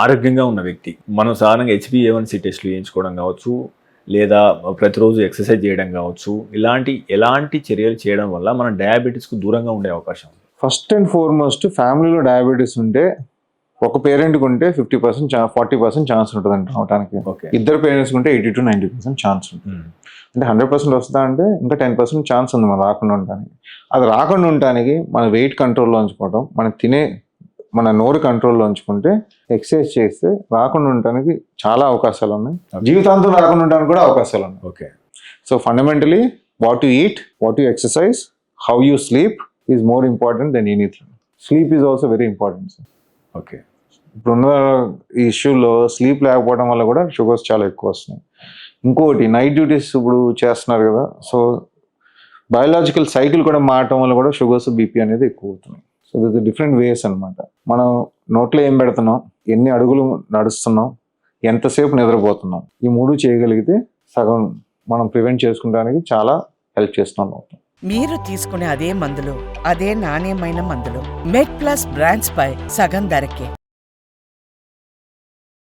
ఆరోగ్యంగా ఉన్న వ్యక్తి మనం సాధారణంగా HbA1c టెస్టులు చేయించుకోవడం కావచ్చు, లేదా ప్రతిరోజు ఎక్సర్సైజ్ చేయడం కావచ్చు, ఎలాంటి చర్యలు చేయడం వల్ల మనం డయాబెటీస్కు దూరంగా ఉండే అవకాశం ఉంది? ఫస్ట్ అండ్ ఫార్మోస్ట్ ఫ్యామిలీలో డయాబెటీస్ ఉంటే ఒక పేరెంట్కి ఉంటే 50% 40% ఛాన్స్ ఉంటుంది అంట అవడానికి. ఓకే. ఇద్దరు పేరెంట్స్కి ఉంటే 80 to 90% ఛాన్స్ ఉంటుంది. అంటే 100% వస్తుందా అంటే ఇంకా 10% ఛాన్స్ ఉంది మనం రాకుండా ఉండడానికి. అది రాకుండా ఉండడానికి మన వెయిట్ కంట్రోల్లో ఉంచుకోవడం, మన నోరు కంట్రోల్లో ఉంచుకుంటే, ఎక్సర్సైజ్ చేస్తే రాకుండా ఉండడానికి చాలా అవకాశాలు ఉన్నాయి. జీవితాంతం రాకుండా ఉండడానికి కూడా అవకాశాలు ఉన్నాయి. Okay. So fundamentally what you eat, what you exercise, how you sleep is more important than anything. Sleep is also very important. Okay. ఇప్పుడున్న ఈ ఇష్యూలో స్లీప్ లేకపోవడం వల్ల కూడా షుగర్స్ చాలా ఎక్కువ వస్తున్నాయి. ఇంకోటి నైట్ డ్యూటీస్ ఇప్పుడు చేస్తున్నారు కదా, సో బయోలాజికల్ సైకిల్ కూడా మారటం వల్ల కూడా షుగర్స్ బీపీ అనేది ఎక్కువ అవుతున్నాయి. సో దిస్ డిఫరెంట్ వేస్ అనమాట. మనం నోట్లో ఏం పెడుతున్నాం, ఎన్ని అడుగులు నడుస్తున్నాం, ఎంతసేపు నిద్రపోతున్నాం, ఈ 3 చేయగలిగితే సగం మనం ప్రివెంట్ చేసుకుంటానికి చాలా హెల్ప్ చేస్తున్నాం. మీరు తీసుకునే అదే మందులు, అదే నాణ్యమైన మందులు మెడ్ ప్లస్ బ్రాండ్స్ పై సగం ధరకే.